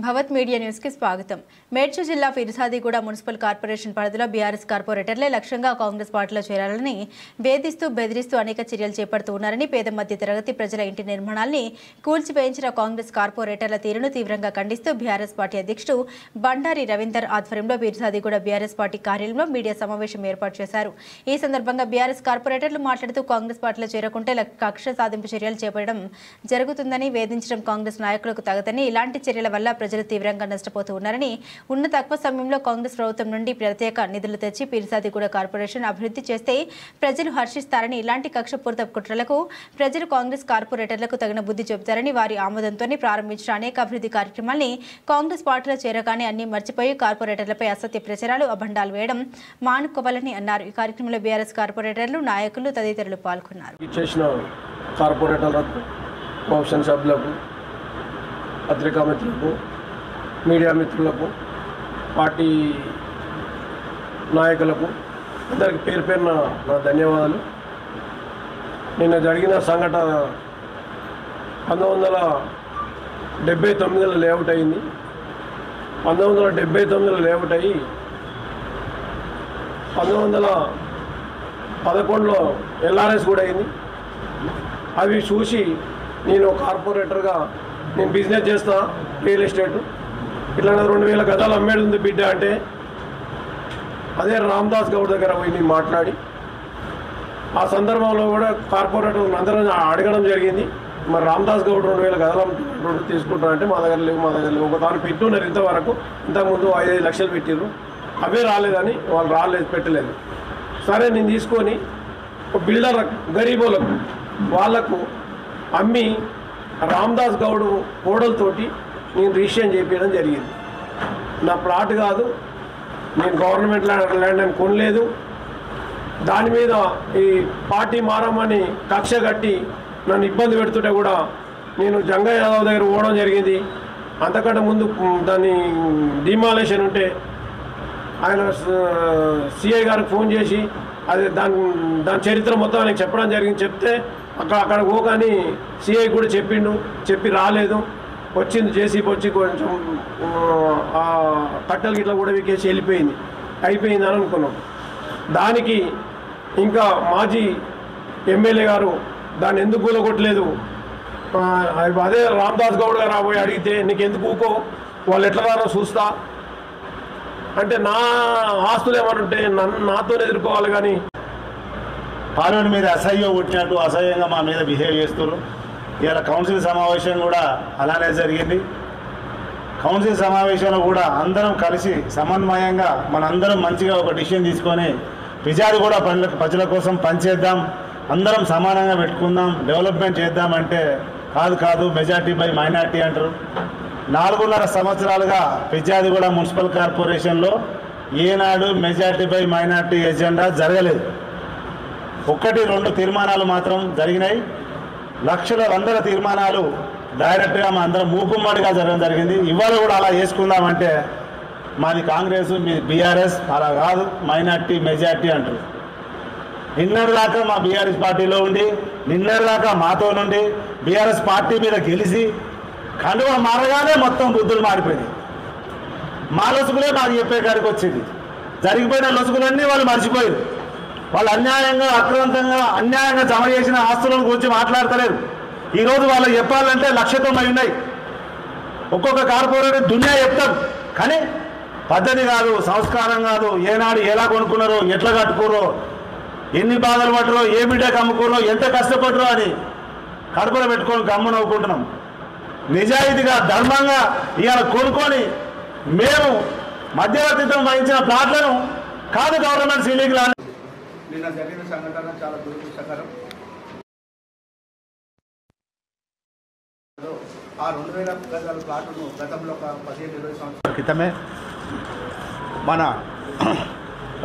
భవత్ media news కి స్వాగతం. మేడ్చల్ జిల్లా ఫిర్సాదిగూడ మున్సిపల్ కార్పొరేషన్ పరిధిలో బీఆర్ఎస్ కార్పొరేటర్లే లక్ష్యంగా కాంగ్రెస్ పార్టీలో చేరాలని వేధిస్తూ బెదిరిస్తూ అనేక చర్యలు చేపడుతున్నారని పేద మధ్య తరగతి ప్రజల ఇంటి నిర్మాణాన్ని కూల్చివేయించిన కాంగ్రెస్ కార్పొరేటర్ల తీరును తీవ్రంగా ఖండిస్తూ బీఆర్ఎస్ పార్టీ అధ్యక్షుడు బండారి రవీందర్ ఆధ్వర్యంలో ఫిర్సాదిగూడ బీఆర్ఎస్ పార్టీ కార్యాలయంలో మీడియా సమావేశం ఏర్పాటు చేశారు. ఈ సందర్భంగా బీఆర్ఎస్ కార్పొరేటర్లు మాట్లాడుతూ కాంగ్రెస్ పార్టీలో చేరకుంటే కక్ష సాధింపు చర్యలు చేపట్టడం జరుగుతుందని, వేధించడం కాంగ్రెస్ నాయకులకు తగదని, ఇలాంటి చర్యల వల్ల ప్రజలు తీవ్రంగా నష్టపోతూ ఉన్నారని, ఉన్న తక్కువ సమయంలో కాంగ్రెస్ ప్రభుత్వం నుండి ప్రత్యేక నిధులు తెచ్చి ఫిర్సాదిగూడ కార్పొరేషన్ అభివృద్ధి చేస్తే ప్రజలు హర్షిస్తారని, ఇలాంటి కక్షపూరిత కుట్రలకు ప్రజలు కాంగ్రెస్ కార్పొరేటర్లకు తగిన బుద్ధి చెబుతారని, వారి ఆమోదంతోనే ప్రారంభించిన అనేక అభివృద్ధి కార్యక్రమాల్ని కాంగ్రెస్ పార్టీలో చేరగానే అన్ని మర్చిపోయి కార్పొరేటర్లపై అసత్య ప్రచారాలు, అభండాలు వేయడం మానుకోవాలని అన్నారు. ఈ కార్యక్రమంలో బీఆర్ఎస్ కార్పొరేటర్లు, నాయకులు తదితరులు పాల్గొన్నారు. పత్రికా మిత్రులకు, మీడియా మిత్రులకు, పార్టీ నాయకులకు అందరికి పేరు పేరున నా ధన్యవాదాలు. నిన్న జరిగిన సంఘటన 1979లో లేఅవుట్ అయింది. 1979లో లేఅవుట్ అయ్యి 1911లో ఎల్ఆర్ఎస్ కూడా అయింది. అవి చూసి నేను కార్పొరేటర్గా నేను బిజినెస్ చేస్తా, రియల్ ఎస్టేట్, ఇట్లా 2000 గదాలు అమ్మేది ఉంది బిడ్డ అంటే అదే రామదాస్ గౌడ్ దగ్గర పోయి నేను మాట్లాడి ఆ సందర్భంలో కూడా కార్పొరేటర్లు అందరూ అడగడం జరిగింది. మరి రామదాస్ గౌడ్ 2000 గదాలు తీసుకుంటారంటే మా దగ్గర లేవు. ఒక తాను పెట్టున్నారు ఇంతవరకు, ఇంతకుముందు 5 లక్షలు పెట్టారు, అవే రాలేదని వాళ్ళు పెట్టలేదు. సరే నేను తీసుకొని ఒక బిల్డర్ గరీబులకు వాళ్ళకు అమ్మి రామదాస్ గౌడ్ కోడలతోటి నేను రిజిస్ట్రేషన్ చేయించడం జరిగింది. నా ప్లాట్ కాదు, నేను గవర్నమెంట్ ల్యాండ్ అని కొనలేదు. దాని మీద ఈ పార్టీ మారమని కక్ష కట్టి నన్ను ఇబ్బంది పెడుతుంటే కూడా నేను జంగయ్య యాదవ్ దగ్గర పోవడం జరిగింది. అంతకంటే ముందు దాన్ని డిమాలేషన్ ఉంటే ఆయన సిఐ గారికి ఫోన్ చేసి అది దాని చరిత్ర మొత్తం ఆయనకు చెప్పడం జరిగింది. చెప్తే అక్కడ పోగాని సిఐ కూడా చెప్పి రాలేదు. వచ్చింది జేసీబీ వచ్చి కొంచెం కట్టలు గిట్ల కూడా వీకేసి అయిపోయిందని అనుకున్నాం. దానికి ఇంకా మాజీ ఎమ్మెల్యే గారు దాన్ని ఎందుకు కూలగొట్టలేదు, అదే రామదాస్ గౌడ్ గారు రాబోయి అడిగితే నీకు ఎందుకు ఊకో, వాళ్ళు ఎట్లా రారో చూస్తా అంటే నా ఆస్తులు ఏమనుంటే నాతో ఎదుర్కోవాలి. కానీ పార్లమెంట్ మీద అసహ్యం కొట్టినట్టు అసహ్యంగా మా మీద బిహేవ్ చేస్తున్నారు. ఇలా కౌన్సిల్ సమావేశం కూడా అలానే జరిగింది. కౌన్సిల్ సమావేశంలో కూడా అందరం కలిసి సమన్వయంగా మనందరం మంచిగా ఒక డిసిషన్ తీసుకొని విజయాలు కూడా ప్రజల కోసం పనిచేద్దాం, అందరం సమానంగా పెట్టుకుందాం, డెవలప్మెంట్ చేద్దామంటే కాదు మెజార్టీ బై మైనార్టీ అంటారు. 4.5 సంవత్సరాలుగా ఫిర్యాదిగూడ మున్సిపల్ కార్పొరేషన్లో ఏనాడు మెజార్టీ బై మైనార్టీ ఎజెండా జరగలేదు. 1-2 తీర్మానాలు మాత్రం జరిగినాయి. లక్షల వందల తీర్మానాలు డైరెక్ట్గా మా అందరం మూకుమ్మడిగా జరగడం జరిగింది. ఇవాళ కూడా అలా చేసుకుందామంటే మాది కాంగ్రెస్, మీ బీఆర్ఎస్ అలా కాదు, మైనార్టీ మెజార్టీ అంటారు. నిన్నటిదాకా మా బీఆర్ఎస్ పార్టీలో ఉండి, నిన్నటిదాకా మాతో నుండి బీఆర్ఎస్ పార్టీ మీద గెలిచి కండువ మారగానే మొత్తం బుద్ధులు మారిపోయింది. మా లొసుగులే మాకు చెప్పే కాడికి వచ్చింది. జరిగిపోయిన లొసుగులన్నీ వాళ్ళు మర్చిపోయారు. వాళ్ళు అన్యాయంగా, అన్యాయంగా జమ చేసిన ఆస్తులను గురించి మాట్లాడతలేరు. ఈరోజు వాళ్ళకి చెప్పాలంటే 1,90,000 ఉన్నాయి. ఒక్కొక్క కార్పొరేటర్ దునియా చెప్తాం, కానీ పద్ధతి కాదు, సంస్కారం కాదు. ఏనాడు ఎలా కొనుక్కున్నారో, ఎట్లా కట్టుకోరో, ఎన్ని బాధలు పట్టరో, ఏ బిడ్డకు అమ్ముకోరో, ఎంత కష్టపడరో అని కడుపులో పెట్టుకొని గమ్ము నవ్వుకుంటున్నాం. నిజాయితీగా, ధర్మంగా ఇవాళ కొనుక్కొని మేము మధ్యవర్తిత్వం వహించిన ప్లాట్లను కాదు గవర్నమెంట్ సీలింగ్. నిన్న జరిగిన సంఘటన చాలా దురదృష్టకరం. ఆ 2000 గజాల ప్లాట్ను గతంలో ఒక 15-20 సంవత్సరాల క్రితమే మన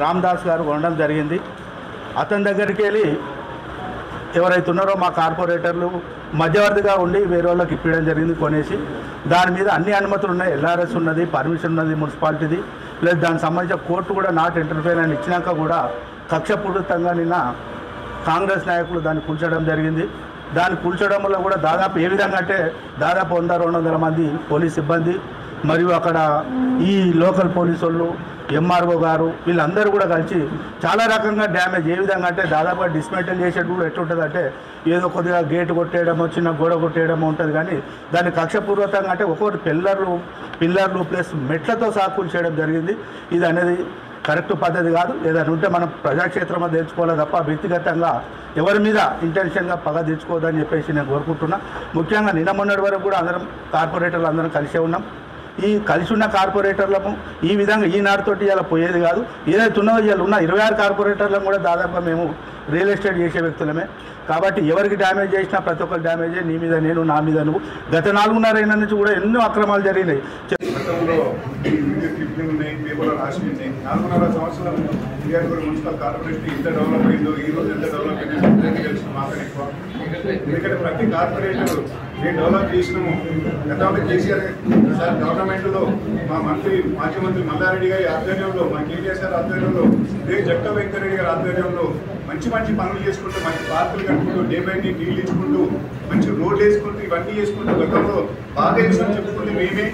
రామదాస్ గారు కొనడం జరిగింది. అతని దగ్గరికి వెళ్ళి ఎవరైతే ఉన్నారో మా కార్పొరేటర్లు మధ్యవర్తిగా ఉండి వేరే వాళ్ళకి ఇప్పడం జరిగింది కొనేసి. దాని మీద అన్ని అనుమతులు ఉన్నాయి, ఎల్ఆర్ఎస్ ఉన్నది, పర్మిషన్ ఉన్నది మున్సిపాలిటీది, ప్లస్ దానికి సంబంధించిన కోర్టు కూడా నాట్ ఇంటర్ఫేర్ అని ఇచ్చినాక కూడా కక్షపూరితంగా నిన్న కాంగ్రెస్ నాయకులు దాన్ని కూల్చడం జరిగింది. దాన్ని కూల్చడంలో కూడా దాదాపు ఏ విధంగా అంటే దాదాపు 100-200 మంది పోలీస్ సిబ్బంది మరియు అక్కడ ఈ లోకల్ పోలీసు వాళ్ళు ఎంఆర్ఓ గారు వీళ్ళందరూ కూడా కలిసి చాలా రకంగా డ్యామేజ్ ఏ విధంగా అంటే దాదాపుగా డిస్మెంటల్ చేసేది కూడా ఎట్లుంటుంది అంటే ఏదో కొద్దిగా గేటు కొట్టేయడమో చిన్న గోడ కొట్టేయడమో ఉంటుంది. కానీ దాన్ని కక్షపూర్వకంగా అంటే ఒక్కొక్కటి పిల్లర్లు ప్లస్ మెట్లతో సాకులు చేయడం జరిగింది. ఇది అనేది కరెక్ట్ పద్ధతి కాదు. ఏదైనా ఉంటే మనం ప్రజాక్షేత్రంలో తెచ్చుకోవాలి తప్ప వ్యక్తిగతంగా ఎవరి మీద ఇంటెన్షన్గా పగ తెచ్చుకోవద్దని చెప్పేసి నేను కోరుకుంటున్నా. ముఖ్యంగా నిన్న మొన్నటి వరకు కూడా అందరం కార్పొరేటర్లు అందరం కలిసే ఉన్నాం. ఈ కలిసి ఉన్న కార్పొరేటర్లకు ఈ విధంగా ఈనాడుతోటి ఇలా పోయేది కాదు. ఏదైతే ఉన్నదో ఇలా ఉన్న 26 కార్పొరేటర్లను కూడా దాదాపుగా మేము రియల్ ఎస్టేట్ చేసే వ్యక్తులమే. కాబట్టి ఎవరికి డ్యామేజ్ చేసినా ప్రతి ఒక్కరు డ్యామేజే. నీ మీద నేను, నా మీద నువ్వు. గత 4.5 ఏళ్ళ నుంచి కూడా ఎన్నో అక్రమాలు జరిగినాయి. పేపర్లో రాసి 4.5 సంవత్సరాలు విజయనగరం మున్సిపల్ కార్పొరేషన్ ఎంత డెవలప్ అయిందో ఈ రోజు ఎంత డెవలప్ అయిందో తెలుసు మాకనే ఎక్కువ. ఎందుకంటే ప్రతి కార్పొరేటర్ మేము డెవలప్ చేసినాము. గతంలో కేసీఆర్ సార్ గవర్నమెంట్లో మా మాజీ మంత్రి మల్లారెడ్డి గారి ఆధ్వర్యంలో, మా కేటీఆర్ సార్ ఆధ్వర్యంలో, జగన్ వెంకటరెడ్డి గారి ఆధ్వర్యంలో మంచి పనులు చేసుకుంటూ, మంచి పార్కులు కట్టుకుంటూ, డే బై డే నీళ్ళు ఇచ్చుకుంటూ, మంచి రోడ్లు వేసుకుంటూ, ఇవన్నీ చేసుకుంటూ గతంలో బాగా వేసుకొని చెప్పుకుంటూ మేమే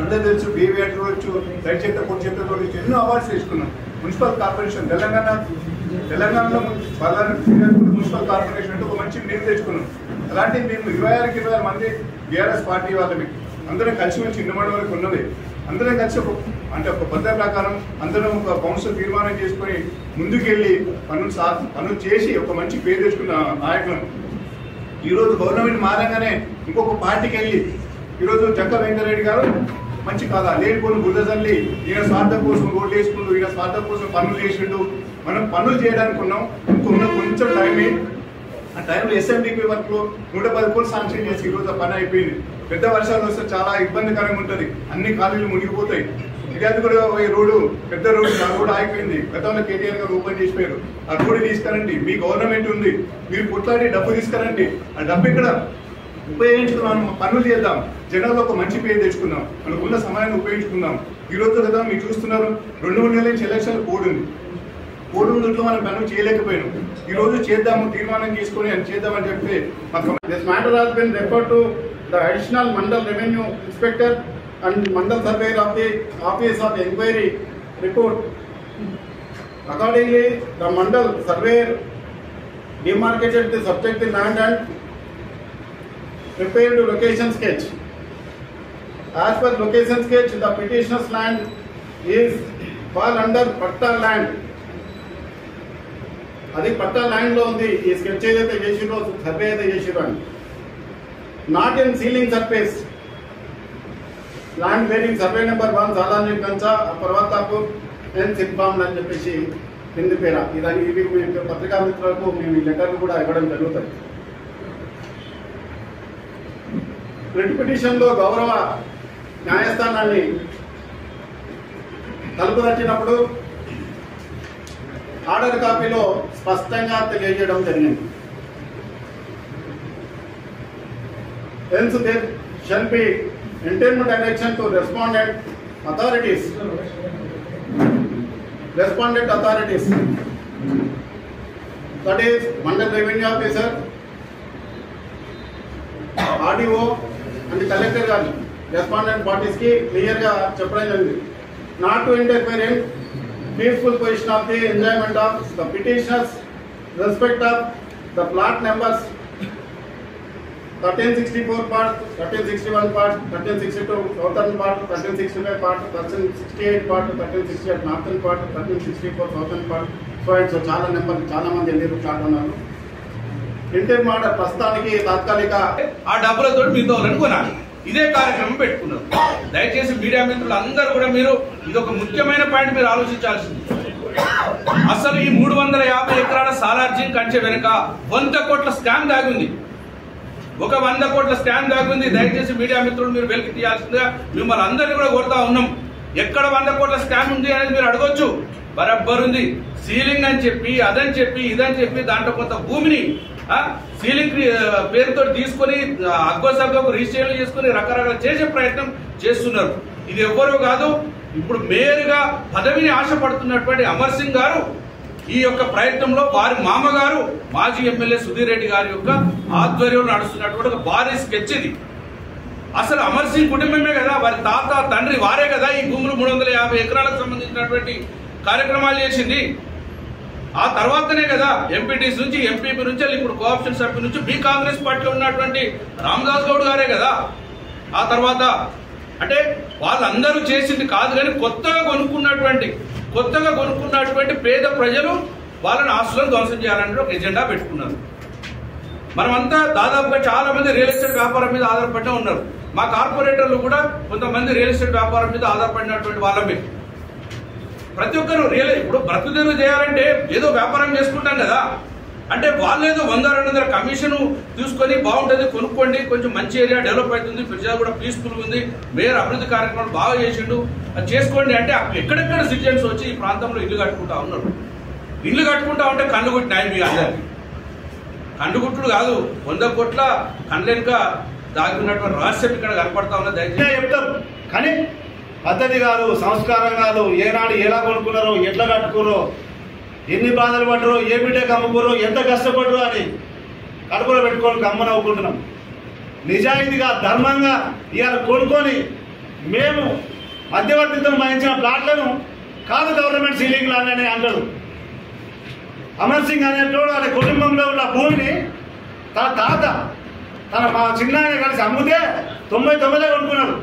అందరూ తెలుసు. బేబీ అట్ రోజు రైట్ చేత పొడి చేత రోజు ఎన్నో అవార్డ్స్ తీసుకున్నాం. మున్సిపల్ కార్పొరేషన్ తెలంగాణలో మున్సిపల్ కార్పొరేషన్ అంటే ఒక మంచి పేరు తెచ్చుకున్నాం. అలాంటి మేము 26 మంది బీఆర్ఎస్ పార్టీ వాళ్ళని అందరం కలిసి వచ్చి చిన్నమండ వరకు ఉన్నది. అందరం కలిసి ఒక పద్ధతి ప్రకారం అందరం ఒక కౌన్సిల్ తీర్మానం చేసుకుని ముందుకెళ్ళి పనులు చేసి ఒక మంచి పేరు తెచ్చుకున్న నాయకులను ఈరోజు గవర్నమెంట్ మారంగానే ఇంకొక పార్టీకి వెళ్ళి ఈరోజు జగన్ వెంకటరెడ్డి గారు మంచి కాదా లేనిపోను బురదల్లి ఈయన స్వార్థం కోసం రోడ్లు వేసుకుంటూ, ఈయన స్వార్థం కోసం పనులు చేసిండు. మనం పనులు చేయడానికి ఉన్నాం. ఇంకొన్న కొంచెం టైమే. ఆ టైంలో ఎస్ఎండిపి వర్క్లో 110 కోట్లు శాంక్షన్ చేసి ఈరోజు పని అయిపోయింది. పెద్ద వర్షాలు వస్తే చాలా ఇబ్బందికరంగా ఉంటుంది. అన్ని ఖాళీలు మునిగిపోతాయి. ఇది కూడా రోడ్డు పెద్ద రోడ్డు, ఆ రోడ్డు ఆగిపోయింది. గతంలో కేటీఆర్ గారు ఓపెన్ చేసిపోయారు. ఆ రోడ్డు తీసుకురండి. మీ గవర్నమెంట్ ఉంది, మీరు పుట్లాడి డబ్బు తీసుకురండి. ఆ డబ్బు ఇక్కడ ఉపయోగించుకున్నాం, పనులు చేద్దాం, జనాల్లో ఒక మంచి పేరు తెచ్చుకుందాం, మనకున్న సమయాన్ని ఉపయోగించుకుందాం. ఈ రోజు కదా మీరు చూస్తున్నారు 2-3 నెలల నుంచి ఎలక్షన్ కోడ్ ఉంది. మనం పనులు చేయలేకపోయాం. ఈ రోజు చేద్దాము, తీర్మానం చేసుకుని అని చేద్దామని చెప్తే this matter has been referred to the additional mandal revenue inspector and mandal surveyor of the office of inquiry report. Accordingly, the mandal surveyor demarcated the subjective land and prepared the location sketch. As per location sketch, the petitioner's land is fall under patta land. Adi patta land lo undi. Ee sketch edaithe chesiro, survey edaithe chesiro ani. Not in ceiling surface. Land bearing survey number 1 సాలాని గంజా పర్వతాపూర్ ఎన్ సిన్ఫామ్ అని చెప్పేసి కింది పేర ఇవి పత్రికా మిత్రులకు మేము ఈ లెటర్లు కూడా ఇవ్వడం జరుగుతుంది. రిట్ పిటిషన్లో గౌరవ న్యాయస్థానాన్ని తలుపు తట్టినప్పుడు ఆర్డర్ కాపీలో స్పష్టంగా తెలియజేయడం జరిగింది. Hence there shall be interim direction to respondent authorities. That is Mandal Revenue Officer, RDO and the collector garu respondent parties ki clear ga cheppడం జరిగింది. Not to interfere in peaceful position of the enjoyment of the petitioners respect of the plot numbers 1364 part, 1361 part, 1362 southern part, 1365 part, 1368 part, 1368 northern part, 1364 southern part. So చాలా number చాలా మంది వెళ్ళారు chat ఉన్నారు. Inter మాట ప్రస్తుతానికి తాత్కాలిక ఆ డబ్బులతో మీతో అనుకున్నాను. ఇదే కార్యక్రమం పెట్టుకున్నారు. దయచేసి మీడియా మిత్రులు అందరూ కూడా మీరు ఇదొక ముఖ్యమైన పాయింట్ మీరు ఆలోచించాల్సింది. అసలు ఈ 350 ఎకరాల సాలార్జింగ్ కంచె వెనుక 100 కోట్ల స్కామ్ దాగింది. ఒక 100 కోట్ల స్కామ్ దాగింది. దయచేసి మీడియా మిత్రులు మీరు వెలికి తీయాల్సిందిగా మిమ్మల్ని అందరినీ కూడా కోరుతా ఉన్నాం. ఎక్కడ 100 కోట్ల స్కామ్ ఉంది అనేది మీరు అడగొచ్చు. బరబ్బర్ ఉంది. సీలింగ్ అని చెప్పి అదని చెప్పి ఇదని చెప్పి దాంట్లో కొంత భూమిని సీలింగ్ పేరుతో తీసుకుని అగ్గోసగ్గకు రిజిస్ట్రేషన్ చేసుకుని రకరకాల చేసే ప్రయత్నం చేస్తున్నారు. ఇది ఎవ్వరూ కాదు, ఇప్పుడు మేయర్గా పదవిని ఆశపడుతున్నటువంటి అమర్ సింగ్ గారు ఈ యొక్క ప్రయత్నంలో వారి మామగారు మాజీ ఎమ్మెల్యే సుధీర్ రెడ్డి గారి యొక్క ఆధ్వర్యంలో నడుస్తున్నటువంటి ఒక భారీ స్కెచ్ ఇది. అసలు అమర్ సింగ్ కుటుంబమే కదా, వారి తాత తండ్రి వారే కదా ఈ భూములు 350 ఎకరాలకు సంబంధించినటువంటి కార్యక్రమాలు చేసింది. ఆ తర్వాతనే కదా ఎంపీటీసీ నుంచి ఎంపీపీ నుంచి ఇప్పుడు కోఆప్షన్ సభ్యుల నుంచి బి కాంగ్రెస్ పార్టీలో ఉన్నటువంటి రామదాస్ గౌడ్ గారే కదా. ఆ తర్వాత అంటే వాళ్ళందరూ చేసింది కాదు, కానీ కొత్తగా కొనుక్కున్నటువంటి పేద ప్రజలు వాళ్ళని ఆస్తులను ధ్వంసం చేయాలంటే ఒక ఎజెండా పెట్టుకున్నారు. మనమంతా దాదాపుగా చాలా మంది రియల్ ఎస్టేట్ వ్యాపారం మీద ఆధారపడి ఉన్నారు. మా కార్పొరేటర్లు కూడా కొంతమంది రియల్ ఎస్టేట్ వ్యాపారం మీద ఆధారపడినటువంటి వాళ్ళమే. ప్రతి ఒక్కరు ఇప్పుడు బ్రతుకుదెరువు చేయాలంటే ఏదో వ్యాపారం చేసుకుంటాం కదా, అంటే వాళ్ళేదో 100-200 కమిషన్ తీసుకొని బాగుంటుంది కొనుక్కోండి, కొంచెం మంచి ఏరియా డెవలప్ అవుతుంది, ప్రజలు కూడా పీస్ఫుల్ ఉంది, మేయర్ అభివృద్ధి కార్యక్రమాలు బాగా చేసిండు, అది చేసుకోండి అంటే ఎక్కడెక్కడ సిటిజన్స్ వచ్చి ఈ ప్రాంతంలో ఇల్లు కట్టుకుంటా ఉన్నారు. ఇల్లు కట్టుకుంటా ఉంటే కళ్ళు కొట్టినాయి మీ అందరికి. కండుగుట్లు కాదు, 100 కోట్ల కండ్లెనక దాగి ఉన్నటువంటి రహస్యం ఇక్కడ కనపడతా ఉన్నది. దయచేసి చెప్తాం కానీ పద్ధతి కాదు, సంస్కారం కాదు. ఏనాడు ఎలా కొనుక్కున్నారో, ఎట్లా కట్టుకున్నారో, ఎన్ని బాధలు పడ్డారో, ఏ బిడ్డకు అమ్ముకున్నారో, ఎంత కష్టపడ్డారో అని కడుపులో పెట్టుకొని గమ్మ నవ్వుకుంటున్నాం. నిజాయితీగా ధర్మంగా ఇవాళ కొనుక్కొని మేము మధ్యవర్తిత్వం వహించిన ప్లాట్లను కాదు గవర్నమెంట్ సీలింగ్ అని అంటారు. అమర్ సింగ్ అనేటోడు అనే కుటుంబంలో ఉన్న భూమిని తన తాత మా చిన్నాయన కలిసి అమ్మితే 99 కొనుక్కున్నారు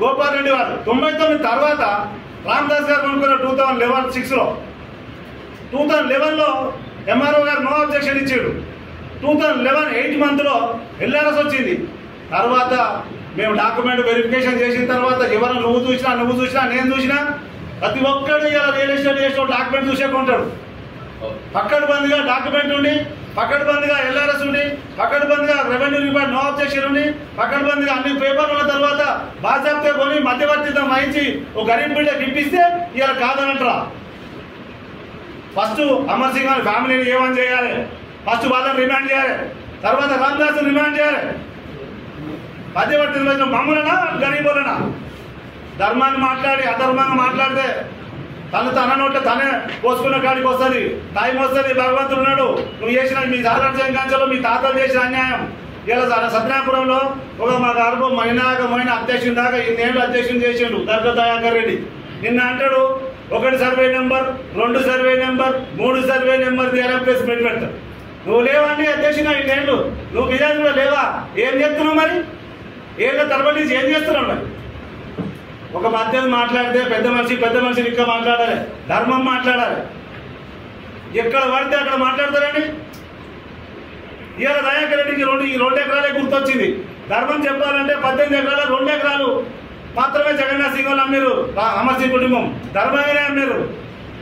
గోపాల్ రెడ్డి వారు. 99 తర్వాత రామదాస్ గారు కొనుక్కున్నారు 2011-6లో. 2011లో ఎంఆర్ఓ గారు నో అబ్జెక్షన్ ఇచ్చాడు. 2011 8 మంత్లో ఎల్ఆర్ఎస్ వచ్చింది. తర్వాత మేము డాక్యుమెంట్ వెరిఫికేషన్ చేసిన తర్వాత ఎవరు నువ్వు చూసినా నేను చూసినా ప్రతి ఒక్కరు ఇలా రియల్ ఎస్టేట్ చేసిన డాక్యుమెంట్ చూసే కొంటాడు. పక్కడబందిగా డాక్యుమెంట్ ఉండి, పక్కడబందిగా ఎల్ఆర్ఎస్ ఉండి, పక్కడబందిగా రెవెన్యూ రికార్డ్ నో అబ్జెక్షన్ ఉండి, పక్కడబందిగా అన్ని పేపర్లు ఉన్న తర్వాత బాధ్యత కొని మధ్యవర్తిత్వం వహించి ఒక గరీబ్ బిడ్డకి ఇప్పిస్తే ఇలా కాదనంటారా? ఫస్ట్ అమర్ సింగ్ గారి ఫ్యామిలీని ఏమని చేయాలి, ఫస్ట్ వాళ్ళని రిమాండ్ చేయాలి, తర్వాత రామదాస్ రిమాండ్ చేయాలి. మధ్యవర్తి మమ్మల్నా గరీబులనా? ధర్మాన్ని మాట్లాడి అధర్మంగా మాట్లాడితే తన నోట్ల తనే పోసుకున్న కాడికి వస్తుంది, టైం వస్తుంది. భగవంతుడు ఉన్నాడు. నువ్వు చేసిన మీ సాధారణ కంచెలో మీ తాతలు చేసిన అన్యాయం ఇలా సత్యనాపురంలో ఒక మా గారు మైనాకమైన అధ్యక్షుని దాకా 2 ఏళ్ళు అధ్యక్షుని చేసిండు దగ్గర దయాకర్ రెడ్డి. నిన్న అంటాడు 1 survey number, 2 survey number, 3 survey number press meet పెడతాడు. నువ్వు లేవండి అధ్యక్షుడు 2 ఏళ్ళు, నువ్వు బిజాజీలో లేవా? ఏం చేస్తున్నావు మరి? ఏళ్ళ తరబడి ఏం చేస్తున్నావు మరి? ఒక బాధ్యత మాట్లాడితే పెద్ద మనిషి ఇంకా మాట్లాడాలి, ధర్మం మాట్లాడాలి. ఎక్కడ పడితే అక్కడ మాట్లాడతారండి. ఇవాళ దయాకర్ రెడ్డికి 2 ఎకరాలే గుర్తొచ్చింది. ధర్మం చెప్పాలంటే 18 ఎకరాల 2 ఎకరాలు మాత్రమే జగన్నాథ్ సింగ్ వాళ్ళు అమ్మారు. అమర్ సింగ్ కుటుంబం ధర్మంగానే అమ్మారు.